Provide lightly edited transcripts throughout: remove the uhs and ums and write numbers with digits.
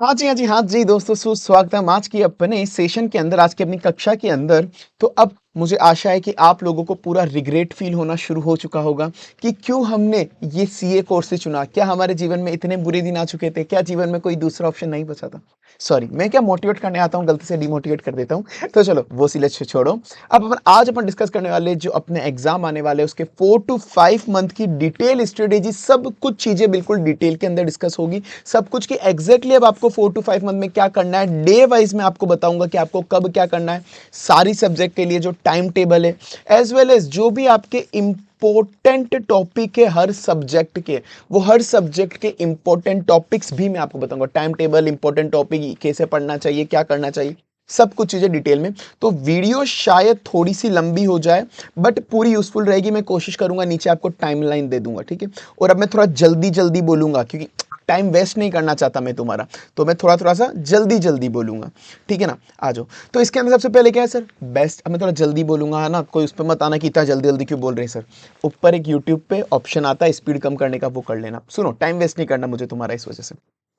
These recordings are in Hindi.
हाँ जी, हाँ जी, हाँ जी, दोस्तों सुस्वागतम आज की अपने सेशन के अंदर, आज की अपनी कक्षा के अंदर। तो अब मुझे आशा है कि आप लोगों को पूरा रिग्रेट फ़ील होना शुरू हो चुका होगा कि क्यों हमने ये सीए कोर्स चुना? क्या हमारे जीवन में इतने बुरे दिन आ चुके थे? क्या जीवन में कोई दूसरा ऑप्शन नहीं बचा था? सॉरी, मैं क्या मोटिवेट करने आता हूँ, गलती से डिमोटिवेट कर देता हूँ। तो चलो, वो सिले छोड़ो। अब आज अपन डिस्कस करने वाले जो अपने एग्ज़ाम आने वाले हैं, उसके 4 टू 5 मंथ की डिटेल स्ट्रेटेजी, सब कुछ चीज़ें बिल्कुल डिटेल के अंदर डिस्कस होगी। सब कुछ कि एग्जैक्टली अब आपको 4 टू 5 मंथ में क्या करना है, डे वाइज मैं आपको बताऊंगा कि आपको कब क्या करना है। सारी सब्जेक्ट के लिए जो टाइम टेबल है, एज वेल एज जो भी आपके इंपॉर्टेंट टॉपिक है हर सब्जेक्ट के, वो हर सब्जेक्ट के इंपॉर्टेंट टॉपिक्स भी मैं आपको बताऊंगा। टाइम टेबल, इंपॉर्टेंट टॉपिक कैसे पढ़ना चाहिए, क्या करना चाहिए, सब कुछ चीजें डिटेल में। तो वीडियो शायद थोड़ी सी लंबी हो जाए, बट पूरी यूजफुल रहेगी। मैं कोशिश करूंगा नीचे आपको टाइमलाइन दे दूंगा, ठीक है। और अब मैं थोड़ा जल्दी जल्दी बोलूंगा क्योंकि टाइम वेस्ट नहीं करना चाहता मैं तुम्हारा, तो मैं थोड़ा थोड़ा सा जल्दी जल्दी बोलूंगा, ठीक है ना। आ जाओ। तो इसके अंदर सबसे पहले क्या है सर, बेस्ट। अब मैं थोड़ा जल्दी बोलूंगा, है ना, कोई उस पर मत आना कि इतना जल्दी जल्दी क्यों बोल रहे हैं सर। ऊपर एक यूट्यूब पे ऑप्शन आता है स्पीड कम करने का, वो कर लेना। सुनो, टाइम वेस्ट नहीं करना मुझे तुम्हारा, इस वजह से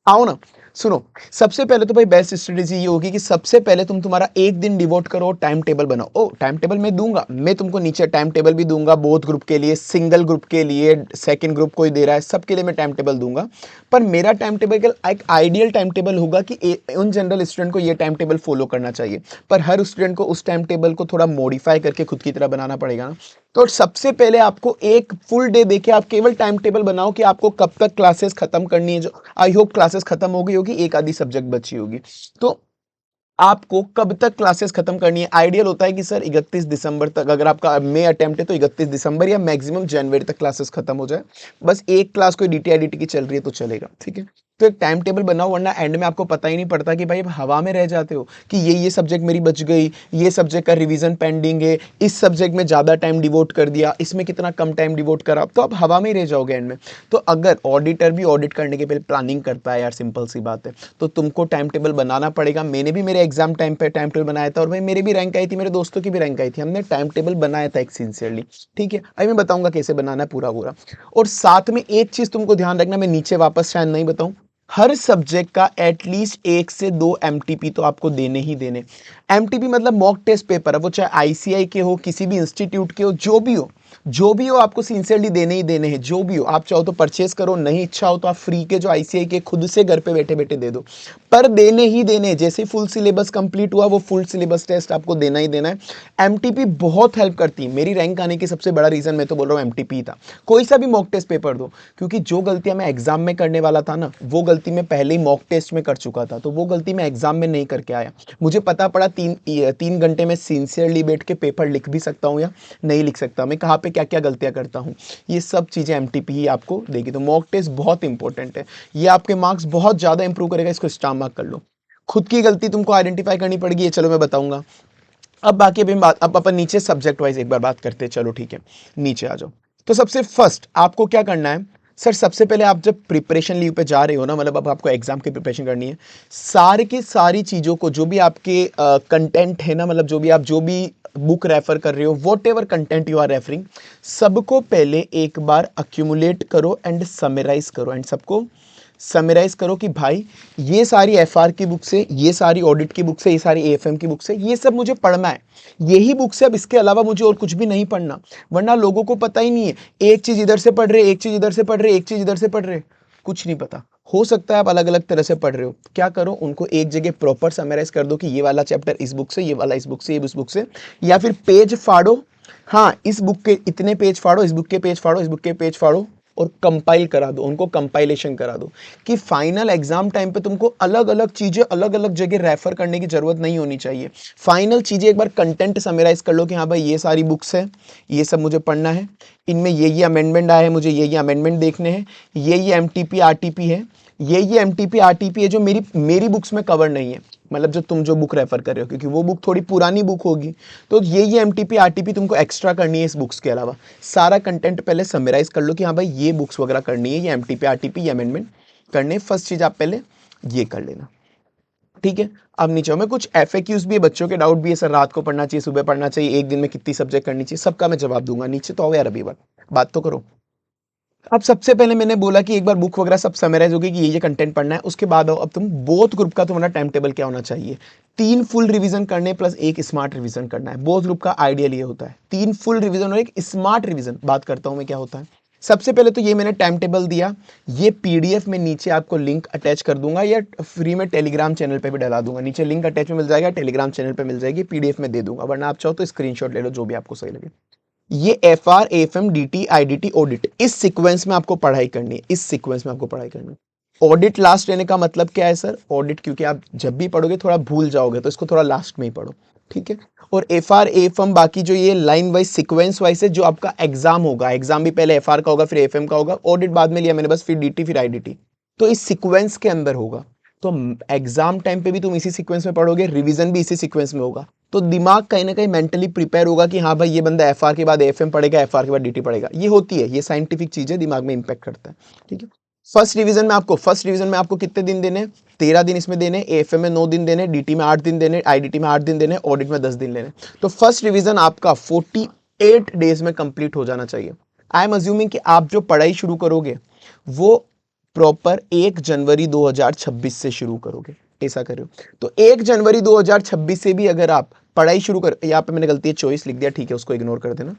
आओ ना। सुनो, सबसे पहले तो भाई बेस्ट स्ट्रेटेजी ये होगी कि सबसे पहले तुम तुम्हारा एक दिन डिवोट करो, टाइम टेबल बनाओ। ओ, टाइम टेबल मैं दूंगा, मैं तुमको नीचे टाइम टेबल भी दूंगा, बोथ ग्रुप के लिए, सिंगल ग्रुप के लिए, सेकंड ग्रुप कोई दे रहा है, सबके लिए मैं टाइम टेबल दूंगा। पर मेरा टाइम टेबल एक आइडियल टाइम टेबल होगा कि उन जनरल स्टूडेंट को ये टाइम टेबल फॉलो करना चाहिए। पर हर स्टूडेंट को उस टाइम टेबल को थोड़ा मॉडिफाई करके खुद की तरह बनाना पड़ेगा ना। तो सबसे पहले आपको एक फुल डे देके आप केवल टाइम टेबल बनाओ कि आपको कब तक क्लासेस खत्म करनी है। जो आई होप क्लासेस खत्म हो गई होगी, एक आधी सब्जेक्ट बची होगी। तो आपको कब तक क्लासेस खत्म करनी है। आइडियल होता है कि सर 31 दिसंबर तक, अगर आपका मे अटेम्प्ट है तो 31 दिसंबर या मैक्सिमम जनवरी तक क्लासेस खत्म हो जाए। बस एक क्लास कोई डीटीआईडीटी की चल रही है तो चलेगा, ठीक है। तो एक टाइम टेबल बनाओ, वरना एंड में आपको पता ही नहीं पड़ता कि भाई हवा में रह जाते हो कि ये सब्जेक्ट मेरी बच गई, ये सब्जेक्ट का रिवीजन पेंडिंग है, इस सब्जेक्ट में ज़्यादा टाइम डिवोट कर दिया, इसमें कितना कम टाइम डिवोट करा, तो आप हवा में ही रह जाओगे एंड में। तो अगर ऑडिटर भी ऑडिट करने के पहले प्लानिंग करता है यार, सिंपल सी बात है, तो तुमको टाइम टेबल बनाना पड़ेगा। मैंने भी मेरे एग्जाम टाइम पे टाइम टेबल बनाया था, और भाई मेरी भी रैंक आई थी, मेरे दोस्तों की भी रैंक आई थी, हमने टाइम टेबल बनाया था एक सिंसियरली, ठीक है। अभी मैं बताऊंगा कैसे बनाना है पूरा पूरा। और साथ में एक चीज तुमको ध्यान रखना, मैं नीचे वापस शायद नहीं बताऊं, हर सब्जेक्ट का एटलीस्ट 1 से 2 एमटीपी तो आपको देने ही देने। एमटीपी मतलब मॉक टेस्ट पेपर है, वो चाहे आईसीआई के हो, किसी भी इंस्टीट्यूट के हो, जो भी हो, जो भी हो, आपको सिंसियरली देने ही देने हैं। जो भी हो, आप चाहो तो परचेस करो, नहीं इच्छा हो तो आप फ्री के जो आईसीआई के खुद से घर पे बैठे बैठे दे दो, पर देने ही देने। जैसे फुल सिलेबस कंप्लीट हुआ, वो फुल सिलेबस टेस्ट आपको देना ही देना है। एमटीपी बहुत हेल्प करती है, मेरी रैंक आने की सबसे बड़ा रीजन मैं तो बोल रहा हूँ एमटीपी था। कोई सा भी मॉक टेस्ट पेपर दो, क्योंकि जो गलतियां मैं एग्जाम में करने वाला था ना, वो गलती मैं पहले ही मॉक टेस्ट में कर चुका था, तो वो गलती मैं एग्जाम में नहीं करके आया। मुझे पता पड़ा 3 घंटे में सिंसियरली बैठ के पेपर लिख भी सकता हूँ या नहीं लिख सकता, मैं कहाँ पे क्या क्या गलतियां करता हूँ, ये सब चीज़ें एमटीपी ही आपको देगी। तो मॉक टेस्ट बहुत इंपॉर्टेंट है, ये आपके मार्क्स बहुत ज़्यादा इंप्रूव करेगा, इसको स्टार मार्क कर लो। खुद की गलती तुमको आइडेंटिफाई करनी पड़ेगी, ये चलो मैं बताऊंगा। अब बाकी अभी बात, अब अपन नीचे सब्जेक्ट वाइज एक बार बात करते हैं, चलो ठीक है। नीचे आ जाओ। तो सबसे फर्स्ट आपको क्या करना है सर, सबसे पहले आप जब प्रिपरेशन लीव पे जा रहे हो ना, मतलब अब आपको एग्जाम की प्रिपरेशन करनी है, सारे की सारी चीज़ों को, जो भी आपके कंटेंट है ना, मतलब जो भी बुक रेफर कर रहे हो, whatever content you are referring, सबको पहले एक बार अक्यूमुलेट करो एंड समराइज करो, एंड सबको समराइज करो कि भाई ये सारी एफआर की बुक से, ये सारी ऑडिट की बुक से, ये सारी एएफएम की बुक से, ये सब मुझे पढ़ना है, यही बुक से, अब इसके अलावा मुझे और कुछ भी नहीं पढ़ना। वरना लोगों को पता ही नहीं है, एक चीज इधर से पढ़ रहे, एक चीज इधर से पढ़ रहे, एक चीज इधर से पढ़ रहे, कुछ नहीं पता। हो सकता है आप अलग अलग तरह से पढ़ रहे हो, क्या करो उनको एक जगह प्रॉपर समराइज कर दो कि ये वाला चैप्टर इस बुक से, ये वाला इस बुक से, ये इस बुक से, या फिर पेज फाड़ो। हाँ, इस बुक के इतने पेज फाड़ो, इस बुक के पेज फाड़ो, इस बुक के पेज फाड़ो, और कंपाइल करा दो, उनको कंपाइलेशन करा दो कि फाइनल एग्जाम टाइम पे तुमको अलग अलग चीजें अलग अलग जगह रेफर करने की जरूरत नहीं होनी चाहिए। फाइनल चीजें एक बार कंटेंट समराइज कर लो कि हाँ भाई ये सारी बुक्स है, ये सब मुझे पढ़ना है, इनमें ये अमेंडमेंट आए हैं, मुझे ये अमेंडमेंट देखने हैं, ये एमटीपी आरटीपी है, ये एमटीपी आरटीपी है जो मेरी मेरी बुक्स में कवर नहीं है, मतलब जो तुम जो बुक रेफर कर रहे हो, क्योंकि वो बुक थोड़ी पुरानी बुक होगी, तो ये एमटीपी आरटीपी तुमको एक्स्ट्रा करनी है इस बुक्स के अलावा। सारा कंटेंट पहले समराइज कर लो कि हाँ भाई ये बुक्स वगैरह करनी है, ये एमटीपी आरटीपी, ये अमेंडमेंट करने, फर्स्ट चीज आप पहले ये कर लेना, ठीक है। अब नीचे में कुछ एफएक्यूज भी है, बच्चों के डाउट भी है, सर रात को पढ़ना चाहिए, सुबह पढ़ना चाहिए, एक दिन में कितनी सब्जेक्ट करनी चाहिए, सबका मैं जवाब दूंगा। नीचे तो आओ यार, अभी बात तो करो। अब सबसे पहले मैंने बोला कि एक बार बुक वगैरह सब समराइज होगी कि ये कंटेंट पढ़ना है, उसके बाद आओ अब तुम बोथ ग्रुप का तुम्हारा टाइम टेबल क्या होना चाहिए। 3 फुल रिवीजन करने प्लस 1 स्मार्ट रिवीजन करना है। बोथ ग्रुप का आइडियल ये होता है, 3 फुल रिवीजन और 1 स्मार्ट रिवीजन। बात करता हूं मैं क्या होता है। सबसे पहले तो ये मैंने टाइम टेबल दिया, ये पीडीएफ में नीचे आपको लिंक अटैच कर दूंगा या फ्री में टेलीग्राम चैनल पे भी डला दूंगा। नीचे लिंक अटैच में मिल जाएगा, टेलीग्राम चैनल पे मिल जाएगी, पीडीएफ में दे दूंगा, वरना आप चाहो तो स्क्रीनशॉट ले लो, जो भी आपको सही लगे। ये F R F M D T I D T audit, इस सीक्वेंस में आपको पढ़ाई करनी है, इस सीक्वेंस में आपको पढ़ाई करनी है। ऑडिट लास्ट लेने का मतलब क्या है सर? ऑडिट क्योंकि आप जब भी पढ़ोगे थोड़ा भूल जाओगे, तो इसको थोड़ा लास्ट में ही पढ़ो, ठीक है। और एफ आर एफ एम बाकी जो ये लाइन वाइज सीक्वेंस वाइज है, जो आपका एग्जाम होगा, एग्जाम भी पहले एफ आर का होगा फिर एफ एम का होगा, ऑडिट बाद में लिया मैंने बस, फिर डी टी फिर आई डी टी, तो इस सीक्वेंस के अंदर होगा। तो एग्जाम टाइम पे भी तुम इसी सीक्वेंस में पढ़ोगे, रिवीजन भी इसी सीक्वेंस में होगा, तो दिमाग कहीं ना कहीं मेंटली प्रिपेयर होगा कि हाँ भाई ये बंदा एफआर के बाद एफएम पढ़ेगा, एफआर के बाद डीटी पढ़ेगा। ये होती है, ये साइंटिफिक चीज है, दिमाग में इंपैक्ट करता है, ठीक है। फर्स्ट रिवीजन में आपको कितने दिन देने? 13 दिन इसमें देने, एफएम में 9 दिन देने, डीटी में 8 दिन देने, आईडीटी में 8 दिन देने, ऑडिट में 10 दिन लेने। तो फर्स्ट रिवीजन आपका 48 डेज में कंप्लीट हो जाना चाहिए। आई एम अज्यूमिंग कि आप जो पढ़ाई शुरू करोगे वो प्रॉपर 1 जनवरी 2026 से शुरू करोगे, ऐसा करो। तो 1 जनवरी 2026 से भी अगर आप पढ़ाई शुरू कर, यहाँ पे मैंने गलती है 24 लिख दिया, ठीक है, उसको इग्नोर कर देना।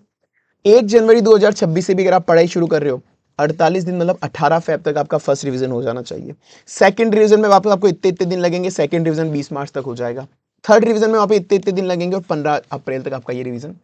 1 जनवरी 2026 से भी अगर आप पढ़ाई शुरू कर रहे हो, 48 दिन मतलब 18 फेब तक आपका फर्स्ट रिवीजन हो जाना चाहिए। सेकंड रिवीजन में वापस आपको इतने इतने दिन लगेंगे, सेकंड रिवीजन 20 मार्च तक हो जाएगा। थर्ड रिवीजन में वहां पे इतने इतने दिन लगेंगे और 15 अप्रैल तक आपका ये रिवीजन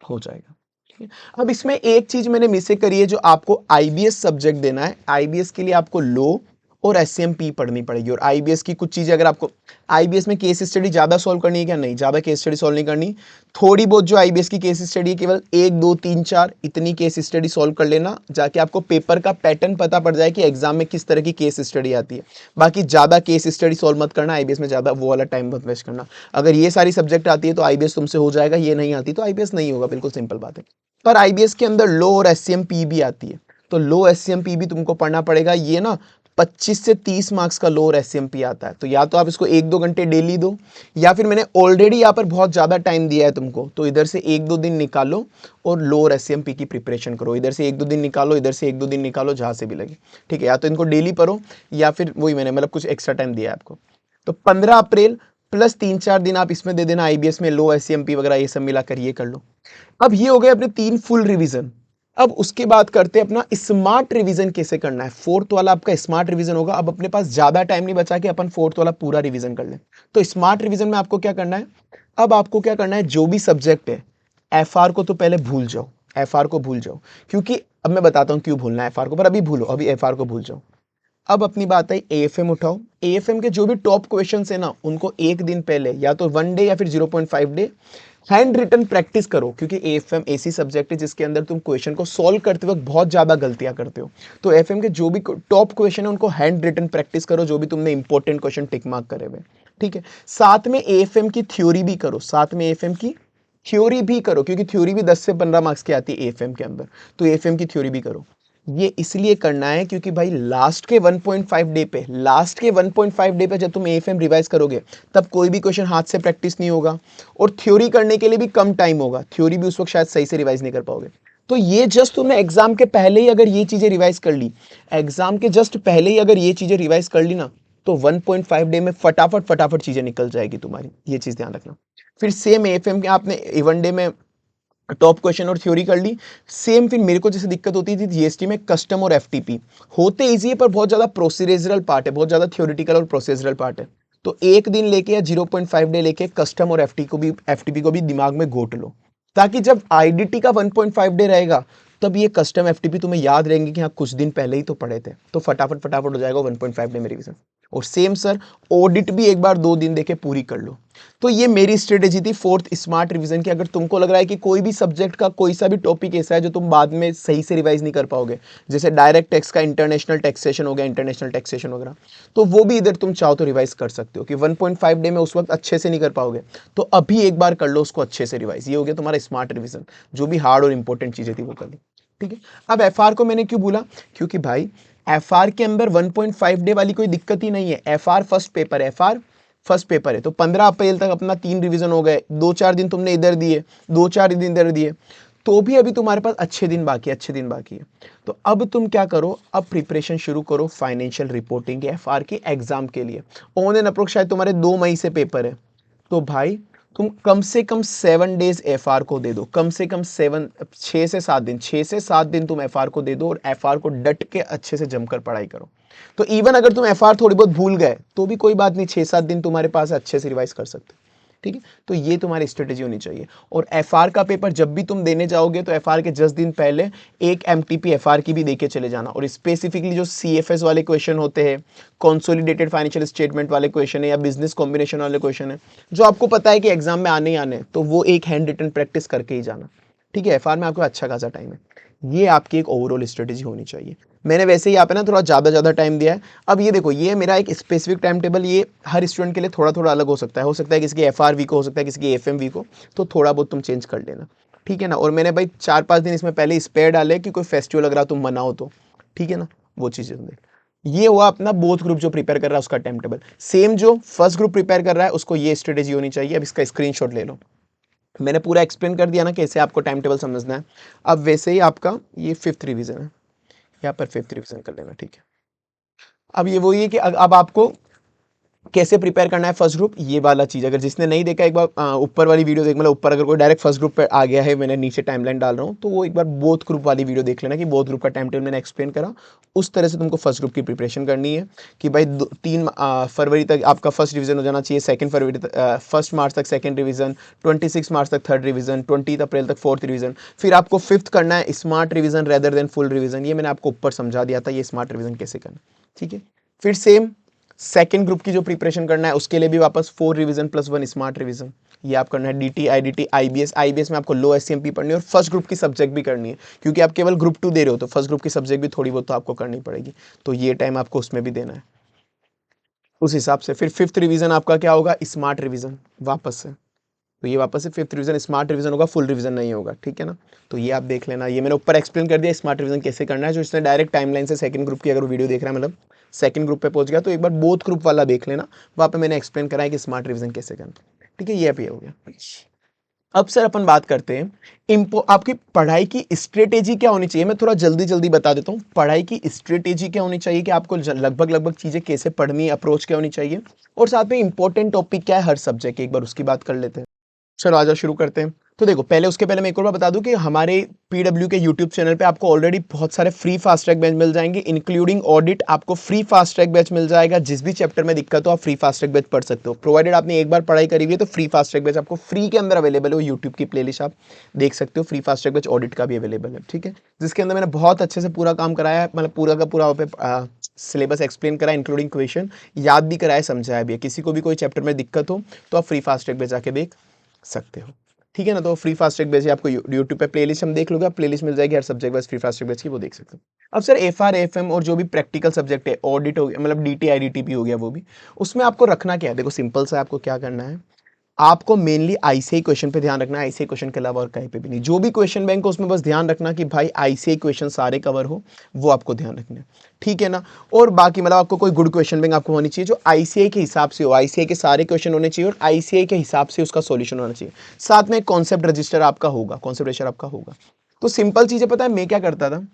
हो जाएगा, ठीक है। अब इसमें एक चीज मैंने मिस करी है, जो आपको आईबीएस सब्जेक्ट देना है। आईबीएस के लिए आपको लो और एससीएमपी पढ़नी पड़ेगी, और आईबीएस की कुछ चीजें अगर आपको आईबीएस में केस स्टडी ज्यादा सॉल्व करनी है क्या? नहीं, ज्यादा केस स्टडी सॉल्व नहीं करनी। थोड़ी बहुत जो आईबीएस की केस स्टडी है, केवल 1 2 3 4 इतनी केस स्टडी सॉल्व कर लेना, जाके आपको पेपर का पैटर्न पता पड़ जाए कि एग्जाम में किस तरह की केस स्टडी आती है। बाकी ज्यादा केस स्टडी सॉल्व मत करना, आईबीएस में ज्यादा वो वाला टाइम मत वेस्ट करना। अगर ये सारी सब्जेक्ट आती है तो आईबीएस तुमसे हो जाएगा, ये नहीं आती तो आईबीएस नहीं होगा, बिल्कुल सिंपल बात है। पर आईबीएस के अंदर लो और एससीएमपी भी आती है, तो लो एससीएमपी भी तुमको पढ़ना पड़ेगा। ये ना 25 से 30 मार्क्स का लो और एससीएमपी आता है, तो या तो आप इसको 1 2 घंटे डेली दो, या फिर मैंने ऑलरेडी यहाँ पर बहुत ज़्यादा टाइम दिया है तुमको, तो इधर से 1 2 दिन निकालो और लो और एससीएमपी की प्रिपरेशन करो। इधर से 1 2 दिन निकालो, इधर से 1 2 दिन निकालो, जहाँ से भी लगे, ठीक है। या तो इनको डेली पढ़ो, या फिर वही मैंने मतलब कुछ एक्स्ट्रा टाइम दिया है आपको। तो 15 अप्रैल प्लस 3 4 दिन आप इसमें दे देना, आईबीएस में लो एससीएमपी वगैरह ये सब मिलाकर ये कर लो। अब ये हो गए अपने 3 फुल रिवीजन। अब उसके बाद करते हैं अपना स्मार्ट रिवीजन कैसे करना है। फोर्थ वाला आपका स्मार्ट रिवीजन होगा। अब अपने पास ज्यादा टाइम नहीं बचा कि अपन फोर्थ वाला पूरा रिवीजन कर लें। तो स्मार्ट रिवीजन में आपको क्या करना है? अब आपको क्या करना है, जो भी सब्जेक्ट है एफआर को तो पहले भूल जाओ, एफआर को भूल जाओ, क्योंकि अब मैं बताता हूं क्यों भूलना है एफआर को, पर अभी भूलो, अभी एफआर को भूल जाओ। अब अपनी बात है एएफएम उठाओ। एएफएम के जो भी टॉप क्वेश्चन है ना, उनको एक दिन पहले या तो 1 डे या फिर 0.5 डे हैंड रिटन प्रैक्टिस करो, क्योंकि एएफएम ऐसी सब्जेक्ट है जिसके अंदर तुम क्वेश्चन को सॉल्व करते वक्त बहुत ज्यादा गलतियां करते हो। तो एएफएम के जो भी टॉप क्वेश्चन है उनको हैंड रिटन प्रैक्टिस करो, जो भी तुमने इंपॉर्टेंट क्वेश्चन टिक मार्क करे हुए, ठीक है। साथ में एएफएम की थ्योरी भी करो, साथ में एएफएम की थ्योरी भी करो, क्योंकि थ्योरी भी 10 से 15 मार्क्स की आती है एएफएम के अंदर, तो एएफएम की थ्योरी भी करो। ये इसलिए करना है क्योंकि भाई लास्ट के 1.5 डे पे, लास्ट के 1.5 डे पे जब तुम एएफएम रिवाइज करोगे, तब कोई भी क्वेश्चन हाथ से प्रैक्टिस नहीं होगा, और थ्योरी करने के लिए भी कम टाइम होगा, थ्योरी भी उस वक्त शायद सही से रिवाइज नहीं कर पाओगे। तो ये जस्ट तुमने एग्जाम के पहले ही अगर ये चीजें रिवाइज कर ली, एग्जाम के जस्ट पहले ही अगर ये चीजें रिवाइज कर ली ना, तो 1.5 डे में फटाफट फटाफट चीजें निकल जाएगी तुम्हारी, ये चीज ध्यान रखना। फिर सेम एएफएम के आपने 1 डे में टॉप क्वेश्चन और थ्योरी कर ली। सेम फिर मेरे को जैसे दिक्कत होती थी जीएसटी में, कस्टम और एफटीपी होते इजी है, पर बहुत ज्यादा प्रोसीजरल पार्ट है, बहुत ज्यादा थ्योरेटिकल और प्रोसीजरल पार्ट है। तो एक दिन लेके या 0.5 डे लेके कस्टम और एफटीपी को भी दिमाग में घोट लो, ताकि जब आईडीटी का 1.5 डे रहेगा, तब ये कस्टम एफटीपी तुम्हें याद रहेंगे कि हाँ कुछ दिन पहले ही तो पढ़े थे, तो फटाफट फटाफट हो जाएगा 1.5 डे में रिवीजन। और सेम सर, ऑडिट भी एक बार 2 दिन देके पूरी कर लो। तो ये मेरी स्ट्रेटेजी थी फोर्थ स्मार्ट रिवीजन की। अगर तुमको लग रहा है कि कोई भी सब्जेक्ट का कोई सा भी टॉपिक ऐसा है जो तुम बाद में सही से रिवाइज नहीं कर पाओगे, जैसे डायरेक्ट टैक्स का इंटरनेशनल टैक्सेशन हो गया, इंटरनेशनल टैक्सेशन वगैरह, तो वो भी इधर तुम चाहो तो रिवाइज कर सकते हो, कि 1.5 डे में उस वक्त अच्छे से नहीं कर पाओगे, तो अभी एक बार कर लो उसको अच्छे से रिवाइज। ये हो गया तुम्हारा स्मार्ट रिवीजन, जो भी हार्ड और इंपॉर्टेंट चीजें थी वो कर ली, ठीक है। अब एफआर को मैंने क्यों बोला, क्योंकि भाई एफआर के अंदर 1.5 डे वाली कोई दिक्कत ही नहीं है। FR first paper, FR first paper है, तो 15 अप्रैल तक अपना 3 रिवीजन हो गए, 2 4 दिन तुमने इधर दिए, 2 4 दिन इधर दिए, तो भी अभी तुम्हारे पास अच्छे दिन बाकी है, अच्छे दिन बाकी है। तो अब तुम क्या करो, अब प्रिपरेशन शुरू करो फाइनेंशियल रिपोर्टिंग के एफआर की एग्जाम के लिए। ऑन एंड अप्रोक्स शायद तुम्हारे 2 मई से पेपर है। तो भाई तुम कम से कम 7 डेज एफआर को दे दो, कम से कम 6 से 7 दिन तुम एफआर को दे दो, और एफआर को डट के अच्छे से जमकर पढ़ाई करो। तो इवन अगर तुम एफआर थोड़ी बहुत भूल गए तो भी कोई बात नहीं, 6-7 दिन तुम्हारे पास अच्छे से रिवाइज कर सकते हो। ठीक है, तो ये तुम्हारी स्ट्रेटेजी होनी चाहिए। और एफआर का पेपर जब भी तुम देने जाओगे तो एफआर के 10 दिन पहले एक एमटीपी एफआर की भी देके चले जाना। और स्पेसिफिकली जो सीएफएस वाले क्वेश्चन होते हैं, कंसोलिडेटेड फाइनेंशियल स्टेटमेंट वाले क्वेश्चन है या बिजनेस कॉम्बिनेशन वाले क्वेश्चन है, जो आपको पता है कि एग्जाम में आने ही आने, तो वो एक हैंड रिटन प्रैक्टिस करके ही जाना। ठीक है, एफआर में आपको अच्छा खासा टाइम है। ये आपकी एक ओवरऑल स्ट्रेटेजी होनी चाहिए। मैंने वैसे ही यहाँ पे ना थोड़ा ज़्यादा टाइम दिया है। अब ये देखो, ये मेरा एक स्पेसिफिक टाइम टेबल, ये हर स्टूडेंट के लिए थोड़ा थोड़ा अलग हो सकता है किसी की एफआर वीक हो सकता है, किसी की एफएम वीक हो, तो थोड़ा बहुत तुम चेंज कर लेना। ठीक है ना। और मैंने भाई 4-5 दिन इसमें पहले स्पेयर डाले कि कोई फेस्टिवल अगर तुम मनाओ तो, ठीक है ना, वो चीज़ें देख। ये हुआ अपना बोथ ग्रुप जो प्रिपेयर कर रहा है उसका टाइम टेबल। सेम जो फर्स्ट ग्रुप प्रिपेयर कर रहा है उसको ये स्ट्रेटेजी होनी चाहिए। अब इसका स्क्रीनशॉट ले लो। मैंने पूरा एक्सप्लेन कर दिया ना कैसे आपको टाइम टेबल समझना है। अब वैसे ही आपका ये 5th रिवीजन है, यहाँ पर 5th रिवीजन कर लेना। ठीक है, अब ये वही है कि अब आपको कैसे प्रिपेयर करना है फर्स्ट ग्रुप, ये वाला चीज़ अगर जिसने नहीं देखा एक बार ऊपर वाली वीडियो देख, मतलब ऊपर अगर कोई डायरेक्ट फर्स्ट ग्रुप पे आ गया है, मैंने नीचे टाइमलाइन डाल रहा हूँ, तो वो एक बार बोथ ग्रुप वाली वीडियो देख लेना कि बोथ ग्रुप का टाइम टेबल मैंने एक्सप्लेन करा। उस तरह से तुमको फर्स्ट ग्रुप की प्रिपरेशन करनी है कि भाई 3 फरवरी तक आपका फर्स्ट रिवीजन हो जाना चाहिए, 2 फरवरी तक 1 मार्च तक सेकंड रिवीजन, 26 मार्च तक थर्ड रिवीजन, 20 अप्रैल तक फोर्थ रिवीजन, फिर आपको 5th करना है smart revision rather than full revision. ये मैंने आपको ऊपर समझा दिया था, ये स्मार्ट रिवीजन कैसे करना। ठीक है, फिर सेम सेकंड ग्रुप की जो प्रिपरेशन करना है उसके लिए भी वापस 4 रिवीजन प्लस 1 स्मार्ट रिवीजन, ये आप करना है। डीटी, आईडीटी, आईबीएस में आपको लो एससीएमपी पढ़नी है, और फर्स्ट ग्रुप की सब्जेक्ट भी करनी है, क्योंकि आप केवल ग्रुप 2 दे रहे हो तो फर्स्ट ग्रुप की सब्जेक्ट भी थोड़ी बहुत तो आपको करनी पड़ेगी। तो ये टाइम आपको उसमें भी देना है उस हिसाब से। फिर 5th रिवीजन आपका क्या होगा, स्मार्ट रिवीजन वापस से। तो ये वापस से 5th रिवीजन स्मार्ट रिवीजन होगा, फुल रिवीजन नहीं होगा। ठीक है ना, तो ये आप देख लेना। ये मैंने ऊपर एक्सप्लेन कर दिया स्मार्ट रिवीजन कैसे करना है। जो इसने डायरेक्ट टाइमलाइन से सेकंड ग्रुप की अगर वीडियो देख रहा है, मतलब सेकंड ग्रुप पे पहुंच गया, तो एक बार बोथ ग्रुप वाला देख लेना, वहाँ पे मैंने एक्सप्लेन करा है कि स्मार्ट रिवीजन कैसे करना। ठीक है, ये अब ये हो गया। अब सर अपन बात करते हैं आपकी पढ़ाई की स्ट्रेटेजी क्या होनी चाहिए। मैं थोड़ा जल्दी बता देता हूँ पढ़ाई की स्ट्रेटेजी क्या होनी चाहिए, कि आपको लगभग चीजें कैसे पढ़नी है, अप्रोच क्या होनी चाहिए, और साथ में इंपॉर्टेंट टॉपिक क्या है हर सब्जेक्ट के, एक बार उसकी बात कर लेते हैं। चलो आजा शुरू करते हैं। तो देखो, पहले उसके पहले मैं एक और बार बता दूं कि हमारे पीडब्ल्यू के यूट्यूब चैनल पे आपको ऑलरेडी बहुत सारे फ्री फास्ट ट्रैक बैच मिल जाएंगे, इंक्लूडिंग ऑडिट। आपको फ्री फास्ट ट्रैक बैच मिल जाएगा, जिस भी चैप्टर में दिक्कत हो आप फ्री फास्ट ट्रैक बैच पढ़ सकते हो, प्रोवाइडेड आपने एक बार पढ़ाई करी हुई है। तो फ्री फास्ट ट्रैक बैच आपको फ्री के अंदर अवेलेबल है, यूट्यूब की प्लेलिस्ट आप देख सकते हो। Free fast track batch audit का भी अवेलेबल है। ठीक है, जिसके अंदर मैंने बहुत अच्छे से पूरा काम कराया है, मतलब पूरा का पूरा सिलेबस एक्सप्लेन करा, इंक्लूडिंग क्वेश्चन याद भी कराया, समझाया भी है। किसी को भी कोई चैप्टर में दिक्कत हो तो आप फ्री फास्ट ट्रैक बैच जाके देख सकते हो। ठीक है ना, तो फ्री फास्ट ट्रैक बैच आपको यूट्यूब पे प्लेलिस्ट हम देख लोगे, आप प्लेलिस्ट मिल जाएगी हर subject wise free fast track batch की, वो देख सकते हो। अब सर एफआर एफएम और जो भी प्रैक्टिकल सब्जेक्ट है, ऑडिट हो गया, मतलब डीटी आईडीटी भी हो गया, वो भी उसमें आपको रखना क्या है। देखो सिंपल सा, आपको क्या करना है, आपको मेनली आईसीआई क्वेश्चन पे ध्यान रखना है। आईसीआई क्वेश्चन के अलावा और कहीं पे भी नहीं। जो भी क्वेश्चन बैंक हो उसमें बस ध्यान रखना कि भाई आईसीआई क्वेश्चन सारे कवर हो, वो आपको ध्यान रखना है। ठीक है ना, और बाकी मतलब आपको कोई गुड क्वेश्चन बैंक आपको होनी चाहिए जो आईसीआई के हिसाब से हो, आईसीआई के सारे क्वेश्चन होने चाहिए और आईसीआई के हिसाब से उसका सॉल्यूशन होना चाहिए। साथ में कॉन्सेप्ट रजिस्टर आपका होगा, कॉन्सेप्ट रजिस्टर आपका होगा। तो सिंपल चीजें, पता है मैं क्या करता था,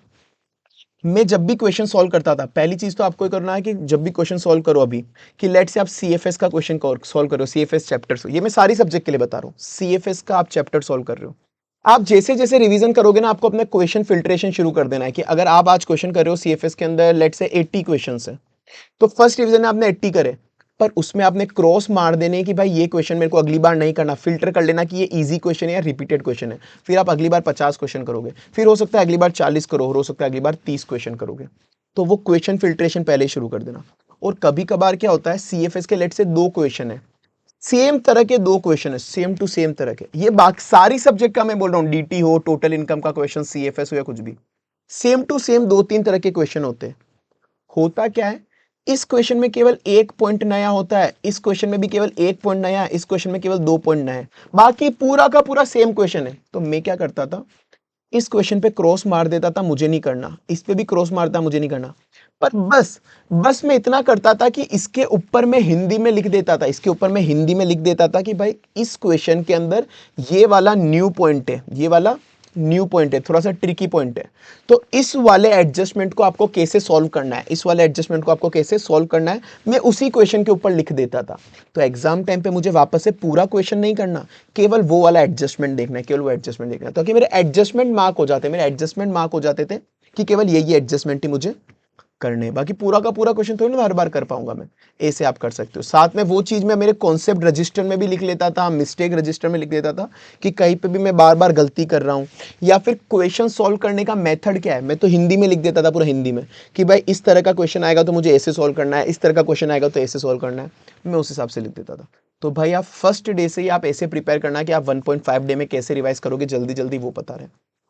मैं जब भी क्वेश्चन सॉल्व करता था, पहली चीज तो आपको करना है कि जब भी क्वेश्चन सॉल्व करो, अभी कि लेट से आप सीएफएस का क्वेश्चन सॉल्व करो, सीएफएस चैप्टर्स, ये मैं सारी सब्जेक्ट के लिए बता रहा हूँ, सीएफएस का आप चैप्टर सॉल्व कर रहे हो। आप जैसे जैसे रिवीजन करोगे ना, आपको अपना क्वेश्चन फिल्ट्रेशन शुरू कर देना है कि अगर आप आज क्वेश्चन कर रहे हो सीएफएस के अंदर लेट से 80 क्वेश्चन है, तो फर्स्ट रिवीजन में आपने 80 करे, पर उसमें आपने क्रॉस मार देने कि भाई ये क्वेश्चन मेरे को अगली बार नहीं करना, फिल्टर कर लेना कि ये इजी क्वेश्चन है या रिपीटेड क्वेश्चन है। फिर आप अगली बार 50 क्वेश्चन करोगे, फिर हो सकता है अगली बार 40 करो, हो सकता है अगली बार 30 क्वेश्चन करोगे। तो वो क्वेश्चन फिल्ट्रेशन पहले शुरू कर देना। और कभी कभार क्या होता है, सीएफएस के लेट से 2 क्वेश्चन है, सेम तरह के 2 क्वेश्चन है, सेम टू सेम तरह के, ये बाकी सारी सब्जेक्ट का मैं बोल रहा हूं, डीटी हो, टोटल इनकम का क्वेश्चन, सीएफएस हो या कुछ भी, सेम टू सेम 2-3 तरह के क्वेश्चन होते हैं। होता क्या है, इस क्वेश्चन में केवल एक पॉइंट नया होता है, इस क्वेश्चन में भी केवल एक पॉइंट नया है, इस क्वेश्चन में केवल 2 पॉइंट नया है, बाकी पूरा का पूरा सेम क्वेश्चन है। तो मैं क्या करता था, इस क्वेश्चन पे क्रॉस मार देता था, मुझे नहीं करना, इस पे भी क्रॉस मारता, मुझे नहीं करना, पर बस मैं इतना करता था कि इसके ऊपर मैं हिंदी में लिख देता था, इसके ऊपर मैं हिंदी में लिख देता था कि भाई इस क्वेश्चन के अंदर ये वाला न्यू पॉइंट है, ये वाला न्यू पॉइंट है, थोड़ा सा ट्रिकी पॉइंट है। तो इस वाले एडजस्टमेंट को आपको कैसे सॉल्व करना है, इस वाले एडजस्टमेंट को आपको कैसे सॉल्व करना है, मैं उसी क्वेश्चन के ऊपर लिख देता था। तो एग्जाम टाइम पे मुझे वापस से पूरा क्वेश्चन नहीं करना, केवल वो वाला एडजस्टमेंट देखना है, केवल वो एडजस्टमेंट देखना है, तो कि मेरे एडजस्टमेंट मार्क हो जाते, मेरे एडजस्टमेंट मार्क हो जाते थे कि केवल यही एडजस्टमेंट ही मुझे करने, बाकी पूरा का पूरा क्वेश्चन थोड़ी ना हर बार कर पाऊंगा मैं। ऐसे आप कर सकते हो। साथ में वो चीज मैं मेरे कॉन्सेप्ट रजिस्टर में भी लिख लेता था, मिस्टेक रजिस्टर में लिख देता था कि कहीं पे भी मैं बार बार गलती कर रहा हूँ, या फिर क्वेश्चन सॉल्व करने का मेथड क्या है, मैं तो हिंदी में लिख देता था, पूरा हिंदी में, कि भाई इस तरह का क्वेश्चन आएगा तो मुझे ऐसे सॉल्व करना है, इस तरह का क्वेश्चन आएगा तो ऐसे सॉल्व करना है, मैं उस हिसाब से लिख देता था। तो भाई आप फर्स्ट डे से ही आप ऐसे प्रिपेयर करना कि आप 1.5 डे में कैसे रिवाइज करोगे जल्दी जल्दी, वो पता रहे।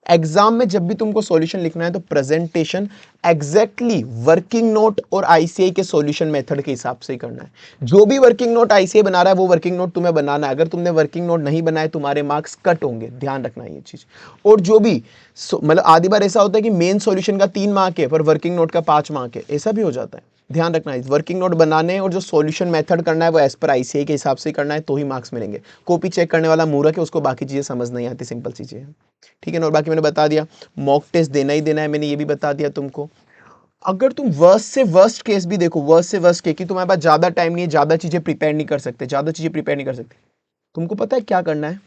एग्जाम में जब भी तुमको सॉल्यूशन लिखना है तो प्रेजेंटेशन एग्जैक्टली वर्किंग नोट और आईसीआई के सॉल्यूशन मेथड के हिसाब से ही करना है। जो भी वर्किंग नोट आईसीआई बना रहा है वो वर्किंग नोट तुम्हें बनाना है। अगर तुमने वर्किंग नोट नहीं बनाए तुम्हारे मार्क्स कट होंगे, ध्यान रखना ये चीज। और जो भी मतलब आधी बार ऐसा होता है कि मेन सॉल्यूशन का 3 मार्क है पर वर्किंग नोट का 5 मार्क है, ऐसा भी हो जाता है। ध्यान रखना है, वर्किंग नोट बनाने और जो सॉल्यूशन मेथड करना है वो एज पर आईसीआई के हिसाब से करना है, तो ही मार्क्स मिलेंगे। कॉपी चेक करने वाला मूर्ख है, उसको बाकी चीजें समझ नहीं आती, सिंपल चीजें हैं, ठीक है ना। और बाकी मैंने बता दिया मॉक टेस्ट देना ही देना है, मैंने ये भी बता दिया तुमको। अगर तुम वर्स्ट से वर्स्ट केस भी देखो, वर्स्ट से वर्स्ट केस कि तुम्हारे पास ज्यादा टाइम नहीं है, ज्यादा चीजें प्रिपेयर नहीं कर सकते, ज्यादा चीजें प्रिपेयर नहीं कर सकते, तुमको पता है क्या करना है?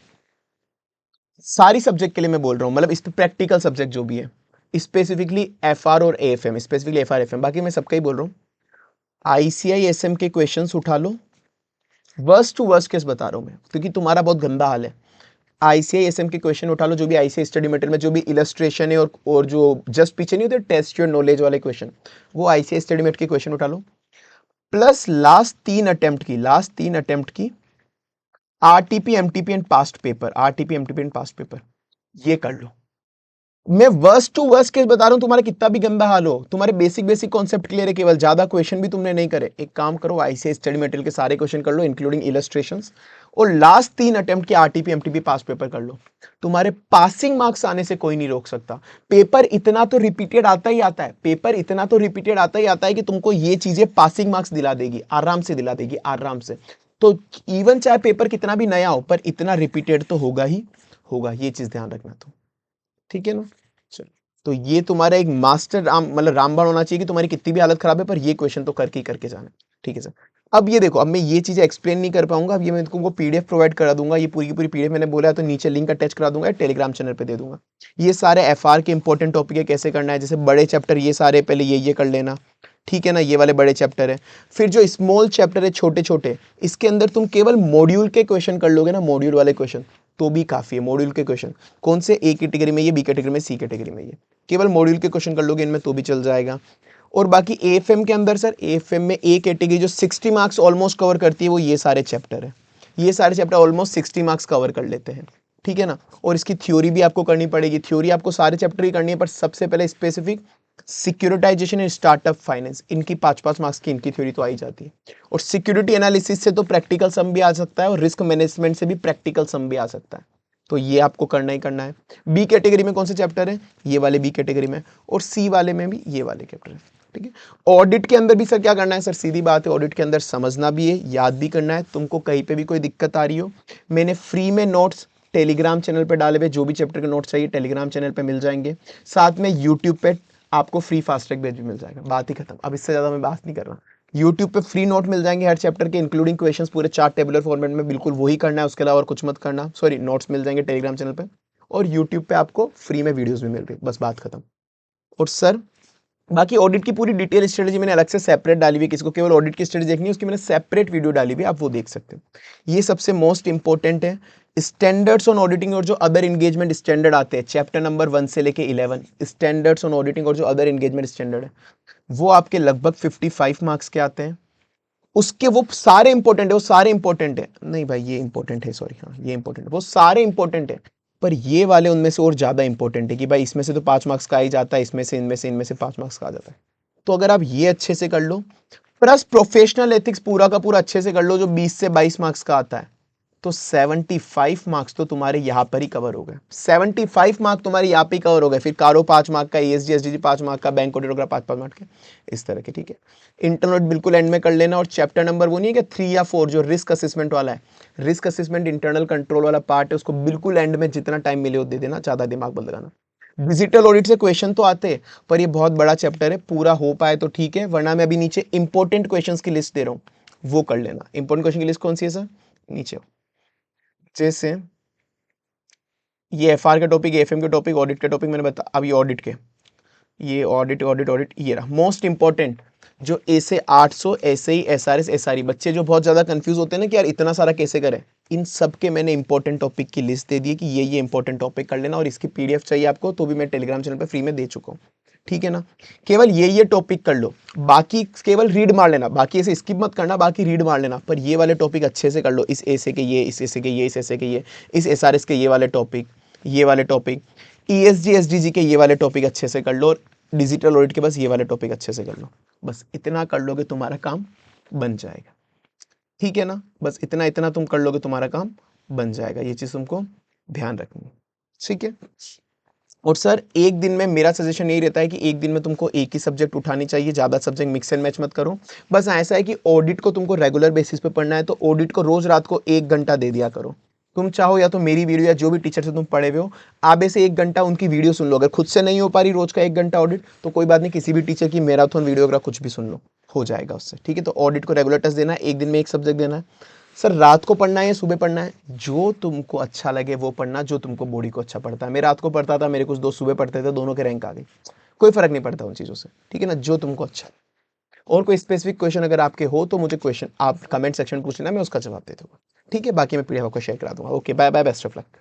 सारी सब्जेक्ट के लिए मैं बोल रहा हूं, मतलब इस पे प्रैक्टिकल सब्जेक्ट जो भी है, स्पेसिफिकली एफआर और एएफएम, स्पेसिफिकली एफआर एफएम, बाकी मैं सबका ही बोल रहा हूं। आईसीआई एसएम के क्वेश्चंस उठा लो, वर्स्ट टू वर्स्ट केस बता रहा हूं मैं, क्योंकि तुम्हारा बहुत गंदा हाल है। आईसीआई एसएम के क्वेश्चन उठा लो, जो भी आईसीआई स्टडी मटेरियल में जो भी इलस्ट्रेशन है और जो जस्ट पीछे नहीं होते टेस्ट योर नॉलेज वाले क्वेश्चन, वो आईसीआई स्टडी मटेरियल के क्वेश्चन उठा लो, प्लस लास्ट तीन अटेम्प्ट की RTP MTP and past paper, RTP MTP and past paper, ये कर लो। मैं वर्स्ट टू वर्स्ट केस बता रहा हूं, तुम्हारा कितना भी गंदा हाल हो, तुम्हारे बेसिक बेसिक कॉन्सेप्ट क्लियर है, केवल ज्यादा क्वेश्चन भी तुमने नहीं करे, एक काम करो आईसीआई स्टडी मटेरियल के सारे क्वेश्चन कर लो इंक्लूडिंग इलस्ट्रेशंस, और लास्ट 3 अटेम्प्ट के आरटीपी एमटीपी पास पेपर कर लो। तुम्हारे पासिंग मार्क्स आने से कोई नहीं रोक सकता। पेपर इतना तो रिपीटेड आता ही आता है, पेपर इतना तो रिपीटेड आता ही आता है कि तुमको ये चीजें पासिंग मार्क्स दिला देगी, आराम से दिला देगी, आराम से। तो इवन चाहे पेपर कितना भी नया हो पर इतना रिपीटेड तो होगा ही होगा, ये चीज ध्यान रखना। तो ठीक है ना, चलो। तो ये तुम्हारा एक मास्टर मतलब रामबाण होना चाहिए कि तुम्हारी कितनी भी हालत खराब है पर ये क्वेश्चन तो करके ही करके जाना, ठीक है सर। अब ये देखो, अब मैं ये चीजें एक्सप्लेन नहीं कर पाऊंगा, अब ये मैं तुमको पीडीएफ प्रोवाइड करा दूंगा, ये पूरी की पूरी पीडीएफ मैंने बोला है तो नीचे लिंक अटैच करा दूंगा, टेलीग्राम चैनल पे दे दूंगा। ये सारे एफआर के इंपॉर्टेंट टॉपिक है, कैसे करना है, जैसे बड़े चैप्टर ये सारे पहले ये कर लेना, ठीक है ना, ये वाले बड़े चैप्टर है। फिर जो स्मॉल चैप्टर है छोटे छोटे, इसके अंदर तुम केवल मॉड्यूल के क्वेश्चन कर लोगे ना, मॉड्यूल वाले क्वेश्चन तो भी काफी है। मॉड्यूल के क्वेश्चन कौन से, ए कैटेगरी में ये, बी कैटेगरी में, सी कैटेगरी में ये, केवल मॉड्यूल के क्वेश्चन कर लोगे इनमें तो भी चल जाएगा। और बाकी एएफएम के अंदर सर, एएफएम में ए कैटेगरी जो 60 मार्क्स ऑलमोस्ट कवर करती है वो ये सारे चैप्टर है, ये सारे चैप्टर ऑलमोस्ट 60 मार्क्स कवर कर लेते हैं, ठीक है ना। और इसकी थ्योरी भी आपको करनी पड़ेगी, थ्योरी आपको सारे चैप्टर ही करनी है, पर सबसे पहले specific securitisation and startup finance, इनकी 5-5 मार्क्स की इनकी थ्योरी तो आई जाती है। और सिक्योरिटी एनालिसिस से तो प्रैक्टिकल सम भी आ सकता है और रिस्क मैनेजमेंट से भी प्रैक्टिकल सम भी आ सकता है, तो ये आपको करना ही करना है। बी कैटेगरी में कौन से चैप्टर है, ये वाले बी कैटेगरी में, और सी वाले में भी ये वाले चैप्टर है, ठीक है। ऑडिट के अंदर भी सर क्या करना है, सर सीधी बात है, ऑडिट के अंदर समझना भी है, याद भी करना है। तुमको कहीं पे भी कोई दिक्कत आ रही हो, मैंने फ्री में नोट्स टेलीग्राम चैनल पे डाले हुए, जो भी चैप्टर के नोट्स चाहिए टेलीग्राम चैनल पे मिल जाएंगे। साथ में यूट्यूब पे आपको फ्री फास्ट ट्रैक बैच भी मिल जाएगा, बात ही खत्म। अब इससे ज्यादा मैं बात नहीं कर रहा। यूट्यूब पे फ्री नोट मिल जाएंगे हर चैप्टर के इंक्लूडिंग क्वेश्चंस, पूरे 4 टेबुलर फॉर्मेट में, बिल्कुल वही करना है, उसके अलावा और कुछ मत करना। सॉरी, नोट्स मिल जाएंगे टेलीग्राम चैनल पे, और यूट्यूब पे आपको फ्री में वीडियोस भी मिल रही, बस बात खत्म। और सर बाकी ऑडिट की पूरी डिटेल स्ट्रेटेजी मैंने अलग से सेपरेट डाली हुई है, किसी को केवल ऑडिट की स्ट्रेटेजी देखनी है उसकी मैंने सेपरेट वीडियो डाली हुई है, आप वो देख सकते हो। ये सबसे मोस्ट इंपॉर्टेंट है। स्टैंडर्ड्स ऑन ऑडिटिंग और जो अदर एंगेजमेंट स्टैंडर्ड आते हैं चैप्टर नंबर 1 से लेके 11, स्टैंडर्ड्स ऑन ऑडिटिंग और जो अदर एंगेजमेंट स्टैंडर्ड है वो आपके लगभग 55 मार्क्स के आते हैं। उसके वो सारे इंपॉर्टेंट है, वो सारे इंपॉर्टेंट है, नहीं भाई ये इंपॉर्टेंट है, सॉरी हाँ ये इंपॉर्टेंट है, वो सारे इंपॉर्टेंट है, पर ये वाले उनमें से और ज्यादा इंपॉर्टेंट है कि भाई इसमें से तो 5 मार्क्स का आ ही जाता है, इसमें से इनमें से 5 मार्क्स का आ जाता है। तो अगर आप ये अच्छे से कर लो, प्लस प्रोफेशनल एथिक्स पूरा का पूरा अच्छे से कर लो जो 20 से 22 मार्क्स का आता है, तो 75 मार्क्स तो तुम्हारे यहाँ पर ही कवर हो गए। 75 मार्क तुम्हारे यहाँ पे ही कवर हो गए। फिर कारो 5 मार्क का, ESG SDG 5 मार्क का, बैंक ऑडिटोग्राफ 5 मार्क के, इस तरह के, ठीक है। इंटरनल बिल्कुल एंड में कर लेना। और चैप्टर नंबर वो नहीं है कि 3 या 4 जो रिस्क असेसमेंट वाला है, रिस्क असेसमेंट इंटरनल कंट्रोल वाला पार्ट है, उसको बिल्कुल एंड में जितना टाइम मिले वो दे देना, ज्यादा दिमाग मत लगाना। डिजिटल ऑडिट से क्वेश्चन तो आते हैं, पर ये बहुत बड़ा चैप्टर है, पूरा हो पाए तो ठीक है, वरना मैं अभी नीचे इंपॉर्टेंट क्वेश्चंस की लिस्ट दे रहा हूँ, वो कर लेना। इंपॉर्टेंट क्वेश्चन की लिस्ट कौन सी है सर? नीचे हो। जैसे ये FR के टॉपिक, FM के टॉपिक, ऑडिट के टॉपिक मैंने बता, अब ये ऑडिट के, ये ऑडिट ऑडिट ऑडिट, ये रहा मोस्ट इंपॉर्टेंट, जो ए से 800, ऐसे ही SRS SRE। बच्चे जो बहुत ज्यादा कंफ्यूज होते हैं ना कि यार इतना सारा कैसे करें, इन सब के मैंने इंपॉर्टेंट टॉपिक की लिस्ट दे दी है कि ये इंपॉर्टेंट टॉपिक कर लेना, और इसकी PDF चाहिए आपको तो भी मैं टेलीग्राम चैनल पे फ्री में दे चुका हूँ, ठीक है ना। केवल ये टॉपिक कर लो, बाकी केवल रीड मार लेना, बाकी ऐसे स्किप मत करना, बाकी रीड मार लेना, पर ये वाले टॉपिक अच्छे से कर लो। इस ऐसे के ये, इस ऐसे के ये, इस ऐसे के ये, इस SRS के ये वाले टॉपिक, ये वाले टॉपिक, ESG SDG के ये वाले टॉपिक अच्छे से कर लो, और डिजिटल ऑडिट के बस ये वाले टॉपिक अच्छे से कर लो। बस इतना कर लोगे तुम्हारा काम बन जाएगा, ठीक है ना। बस इतना इतना तुम कर लोगे तुम्हारा काम बन जाएगा, ये चीज तुमको ध्यान रखनी, ठीक है। और सर एक दिन में मेरा सजेशन यही रहता है कि एक दिन में तुमको एक ही सब्जेक्ट उठानी चाहिए, ज़्यादा सब्जेक्ट मिक्स एंड मैच मत करो। बस ऐसा है कि ऑडिट को तुमको रेगुलर बेसिस पे पढ़ना है, तो ऑडिट को रोज रात को 1 घंटा दे दिया करो। तुम चाहो या तो मेरी वीडियो या जो भी टीचर से तुम पढ़े हुए हो, आधे से 1 घंटा उनकी वीडियो सुन लो। अगर खुद से नहीं हो पा रही रोज का 1 घंटा ऑडिट, तो कोई बात नहीं, किसी भी टीचर की मैराथन वीडियो वगैरह कुछ भी सुन लो, हो जाएगा उससे, ठीक है। तो ऑडिट को रेगुलर टेस्ट देना है, एक दिन में एक सब्जेक्ट देना है। सर रात को पढ़ना है या सुबह पढ़ना है? जो तुमको अच्छा लगे वो पढ़ना, जो तुमको बॉडी को अच्छा पड़ता है। मैं रात को पढ़ता था, मेरे कुछ दोस्त सुबह पढ़ते थे, दोनों के रैंक आ गई, कोई फर्क नहीं पड़ता उन चीज़ों से, ठीक है ना, जो तुमको अच्छा। और कोई स्पेसिफिक क्वेश्चन अगर आपके हो तो मुझे क्वेश्चन आप कमेंट सेक्शन पूछ लेना, मैं उसका जवाब दे दूंगा, ठीक है। बाकी मैं PDF आपको शेयर करा दूंगा। Okay, bye bye, best of luck.